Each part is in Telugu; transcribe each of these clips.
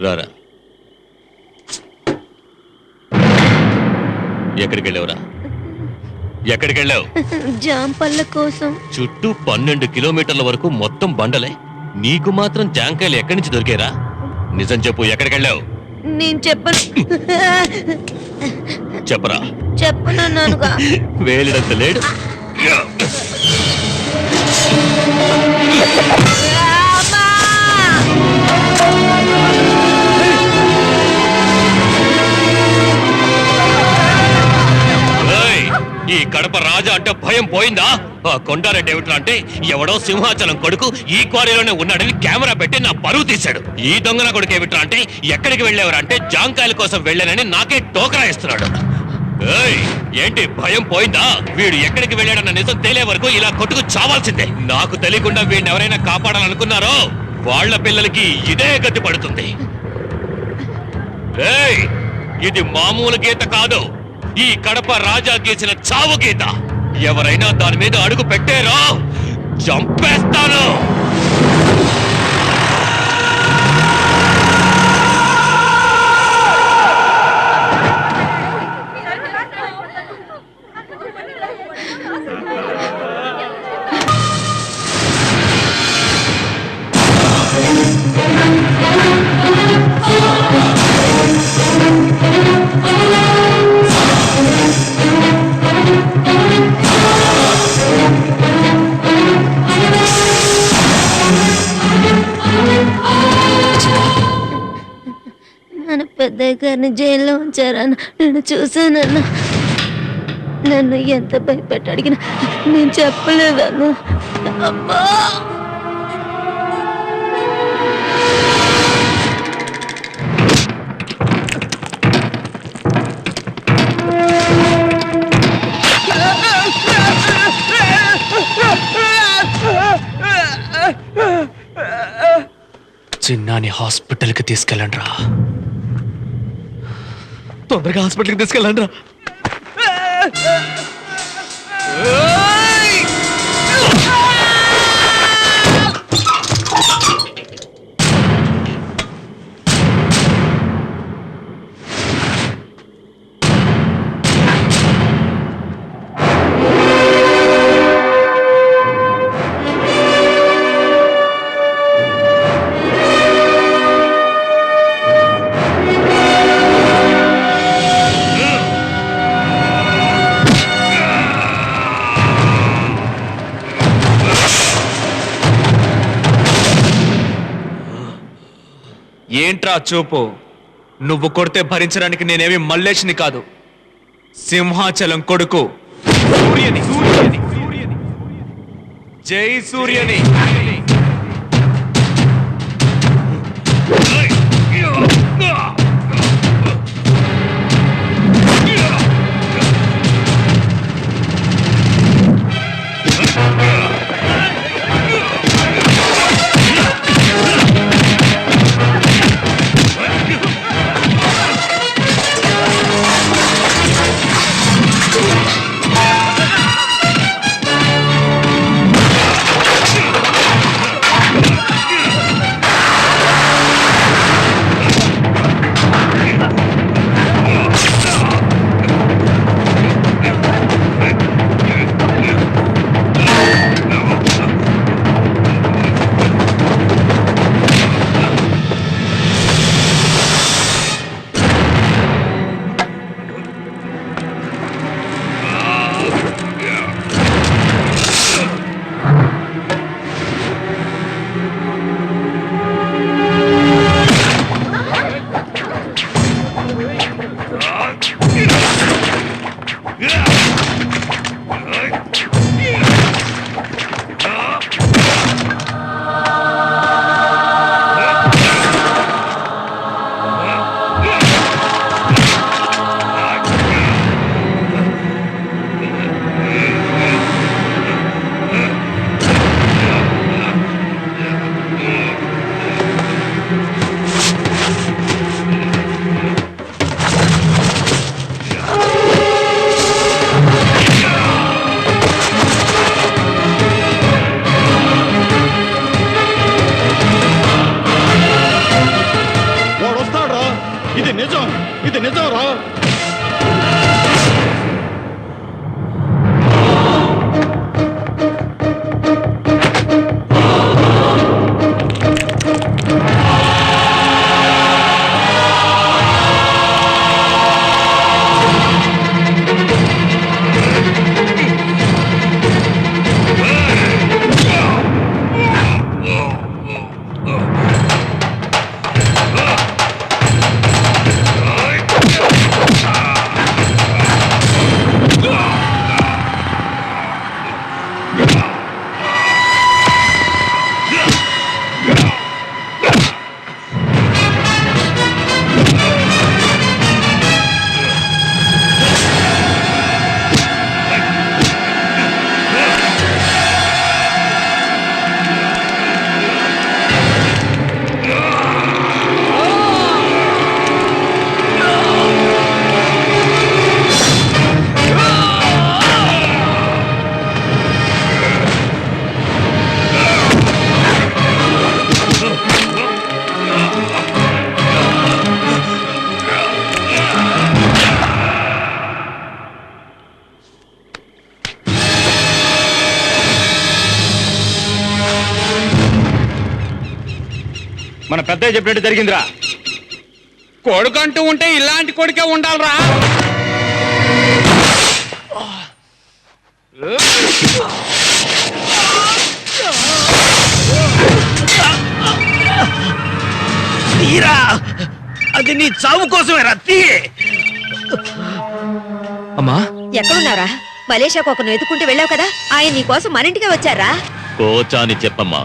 రారా. ఎక్కడికి వెళ్ళావురా? ఎక్కడికి వెళ్ళావు? జాంపళ్ళ కోసం. చుట్టూ 12 కిలోమీటర్ల వరకు మొత్తం బండలే, నీకు మాత్రం జాంకాయలు ఎక్కడి నుంచి దొరికేరా? నిజం చెప్పు, ఎక్కడికి వెళ్ళావు? నేను చెప్పను. చెప్పరా. చెప్పనన్నానుగా. వేలిడంత లేడు. ఈ కడప రాజా అంటే భయం పోయిందా? ఆ కొండారెడ్డి ఏమిట్రా అంటే ఎవడో సింహాచలం కొడుకు ఈ క్వారీలోనే ఉన్నాడని కెమెరా పెట్టి నా పరువు తీశాడు. ఈ దొంగన కొడుకు ఏమిట్రా అంటే ఎక్కడికి వెళ్ళేవారు అంటే జాంకాయల కోసం వెళ్ళానని నాకే టోకరా ఇస్తున్నాడు. ఏంటి భయం పోయిందా? వీడు ఎక్కడికి వెళ్ళాడన్న నిజం తేలే వరకు ఇలా కొట్టుకు చావాల్సిందే. నాకు తెలియకుండా వీడిని ఎవరైనా కాపాడాలనుకున్నారో వాళ్ళ పిల్లలకి ఇదే గతి పడుతుంది. ఇది మామూలు గీత కాదు, ఈ కడప రాజా గీసిన చావు గీత. ఎవరైనా దాని మీద అడుగు పెట్టారో చంపేస్తాను. పెద్దయ్య గారిని జైల్లో ఉంచారన్న నేను చూశానన్న. నన్ను ఎంత భయపెట్టి అడిగినా నేను చెప్పలేదన్న. అమ్మా చిన్నాని హాస్పిటల్కి తీసుకెళ్ళండి రా. తొందరగా హాస్పిటల్కి తీసుకెళ్ళండి రా. ఏంట్రా చూపు? నువ్వు కొడితే భరించడానికి నేనేమి మల్లేష్ని కాదు, సింహాచలం కొడుకు సూర్యని. జై సూర్యని. మన పెద్దయ్య చెప్పినట్టు జరిగిందిరా. కొడుకంటూ ఉంటే ఇలాంటి కొడుకే ఉండాలిరా. తీరా అది నీ చావు కోసమే రత్తి. అమ్మా ఎక్కడున్నారా? మలేషియాకు ఒకరిని వెతుక్కుంటూ వెళ్ళావు కదా, ఆయన నీ కోసం మన ఇంటికే వచ్చారా? కోచా అని చెప్పమ్మా.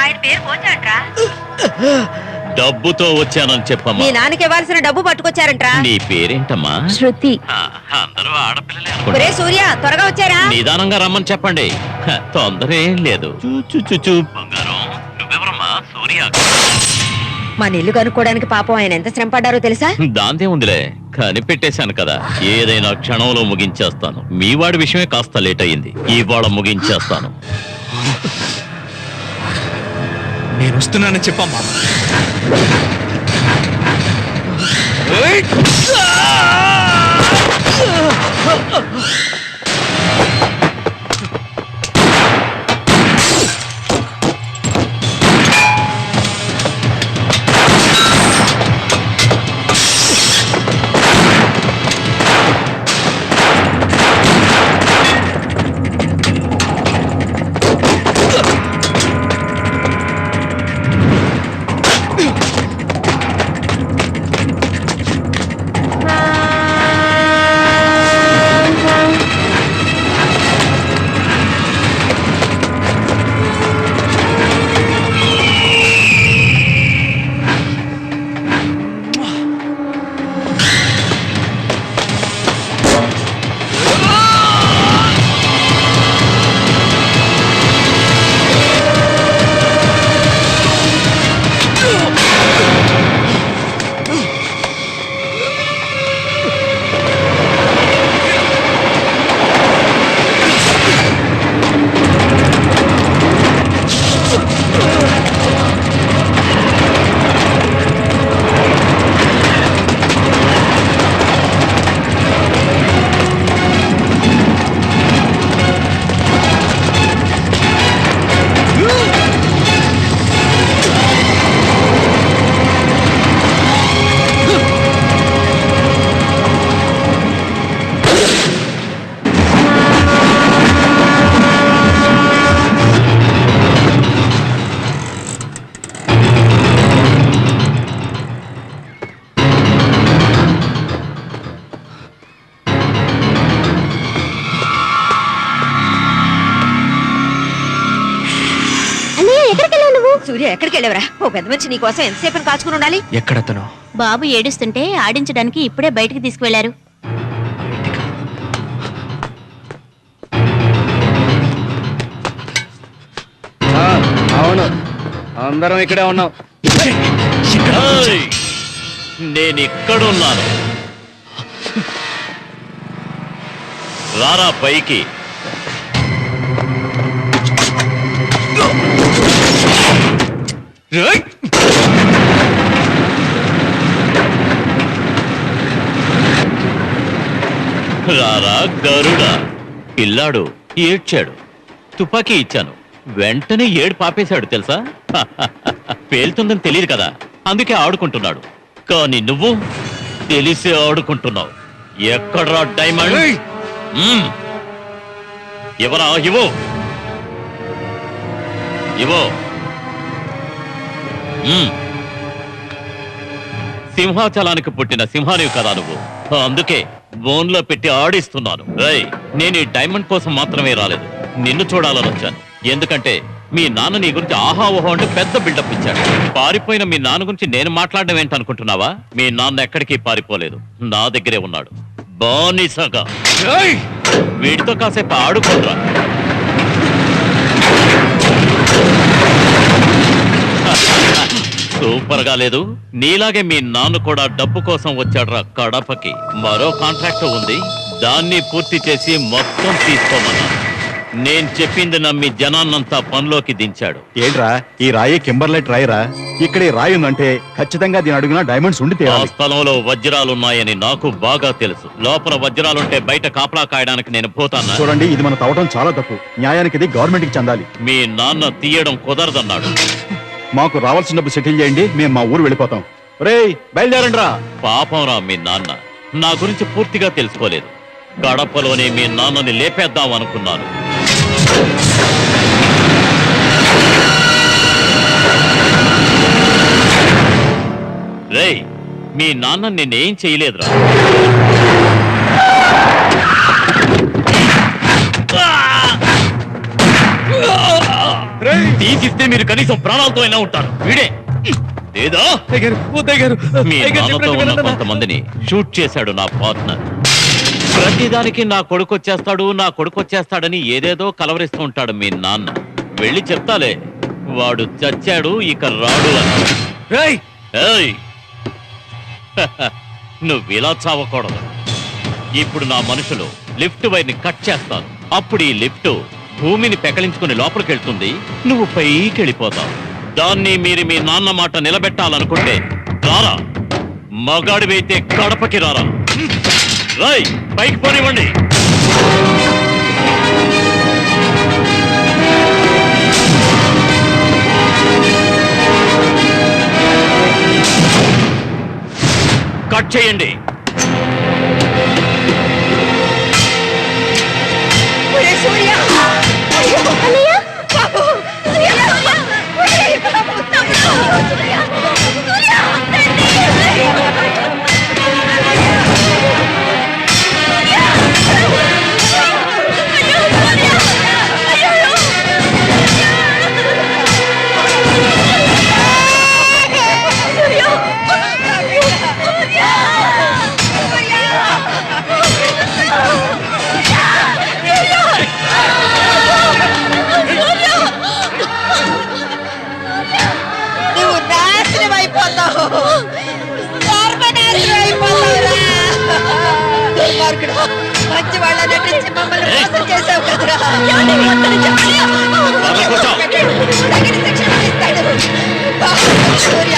ఆయన పేరు కోచాంట్రా. డబ్బుతో వచ్చానని చెప్పమ్మా. మీ నాన్నకి ఇవ్వాల్సిన డబ్బు పట్టుకొచ్చారంట్రా. నీ పేరేంటమ్మా? శృతి. అందరూ ఆడపిల్లలే ఒరే అనుకుంటా. సూర్య, త్వరగా వచ్చారా? నిదానంగా రమ్మని చెప్పండి. తొందర ఏం లేదు. చూ బంగారం, నువ్వెవరమ్మా? సూర్య. మన ఇల్లు కనుక్కోవడానికి పాపం ఆయన ఎంత శ్రమ పడ్డారో తెలుసా? దాంతే ఉందిలే, కనిపెట్టేశాను కదా. ఏదైనా క్షణంలో ముగించేస్తాను. మీ వాడి విషయమే కాస్త లేట్ అయ్యింది, ఇవాళ ముగించేస్తాను. నేను వస్తున్నానని చెప్పమ్మా. సూర్య, ఎక్కడికి వెళ్ళావరా? ఓ పెద్ద మనిషి నీ కోసం ఎంతసేపు కాచుకుని ఉండాలి? ఎక్కడతను? బాబు ఏడుస్తుంటే ఆడించడానికి ఇప్పుడే బయటికి తీసుకువెళ్లారు. అవును, అందరం ఇక్కడే ఉన్నాం. ఏయ్! నేను ఇక్కడున్నాను. రారా పైకి. రారా గరుడ. పిల్లాడు ఏడ్చాడు, తుపాకీ ఇచ్చాను, వెంటనే ఏడు పాపేశాడు తెలుసా. పేలుతుందని తెలియదు కదా, అందుకే ఆడుకుంటున్నాడు. కానీ నువ్వు తెలిసి ఆడుకుంటున్నావు. ఎక్కడ్రా డైమండ్? ఎవరా? ఇవో ఇవో. సింహాచలానికి పుట్టిన సింహానివి కదా నువ్వు, అందుకే బోన్లో పెట్టి ఆడిస్తున్నాను. రేయ్, నేను ఈ డైమండ్ కోసం మాత్రమే రాలేదు, నిన్ను చూడాలని వచ్చాను. ఎందుకంటే మీ నాన్న నీ గురించి ఆహా ఓహో అంటే పెద్ద బిల్డప్ ఇచ్చాడు. పారిపోయిన మీ నాన్న గురించి నేను మాట్లాడడం ఏంటనుకుంటున్నావా? మీ నాన్న ఎక్కడికి పారిపోలేదు, నా దగ్గరే ఉన్నాడు బానిసగా. వీడితో కాసేపు ఆడుకోరా. సూపర్ గా లేదు? నీలాగే మీ నాన్న కూడా డబ్బు కోసం వచ్చాడ్రా కడపకి. మరో కాంట్రాక్ట్ ఉంది, దాన్ని పూర్తి చేసి మొత్తం తీసుకోమన్నా. నేను చెప్పింది నమ్మి జనాన్నంతా పనిలోకి దించాడు. ఏంట్రా ఈ రాయి కింబర్లైట్ రాయిరా? ఇక్కడ ఈ రాయి ఉందంటే ఖచ్చితంగా దీని అడుగున డైమండ్స్ ఉండి ఆ తీరాలి. స్థలంలో వజ్రాలున్నాయని నాకు బాగా తెలుసు. లోపల వజ్రాలుంటే బయట కాపలా కాయడానికి నేను పోతానా? చూడండి, ఇది మనం తవ్వటం చాలా తప్పు. న్యాయానికి ఇది గవర్నమెంట్ కి చెందాలి. మీ నాన్న తీయడం కుదరదన్నాడు. మాకు రావాల్సిన డబ్బు సెటిల్ చేయండి, మేము మా ఊరు వెళ్ళిపోతాం. రేయ్ బయలుదేరండి రా. పాపం రా మీ నాన్న నా గురించి పూర్తిగా తెలుసుకోలేదు. గడపలోనే మీ నాన్నని లేపేద్దాం అనుకున్నాను. రేయ్, మీ నాన్న నిన్నేం చేయలేదురా. తీసిస్తే మీరు కనీసం ప్రాణాలతో అయినా ఉంటారు. వీడే లేదా మీ నాన్నతో ఉన్న కొంతమందిని షూట్ చేశాడు నా పార్ట్నర్. ప్రతిదానికి నా కొడుకొచ్చేస్తాడని ఏదేదో కలవరిస్తూ ఉంటాడు మీ నాన్న. వెళ్ళి చెప్తాలే, వాడు చచ్చాడు ఇక రాడు అని. ఏయ్, నువ్విలా చావకూడదు. ఇప్పుడు నా మనుషులు లిఫ్ట్ వైర్ని కట్ చేస్తాను. అప్పుడు ఈ లిఫ్ట్ భూమిని పెకలించుకుని లోపలికెళ్తుంది, నువ్వు పైకి వెళ్ళిపోతావు. దాన్ని మీరు మీ నాన్న మాట నిలబెట్టాలనుకుంటే రారా, మగాడివైతే కడపకి రారా. రాయ్, పైకి పోనివ్వండి. కట్ చేయండి. ఒరే సూర్య! అయ్యో! బాబు! సూర్య! ఒరే బాబు! తమ్ముడు! సూర్య! సూర్య! తండ్రి! నువ్వు నాశనం అయిపోతావు, సర్వనాశనం అయిపోతావురా. దుర్మార్గుడు, మంచి వాళ్ళ నటించి మమ్మల్ని మోసం చేసావు కదరా. తగిన శిక్ష ఇస్తాడు. సూర్య!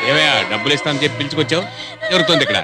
ఏమయ్యా, డబ్బులు ఇస్తానని చెప్పి పిలుచుకొచ్చావు? జరుగుతుంది ఇక్కడ.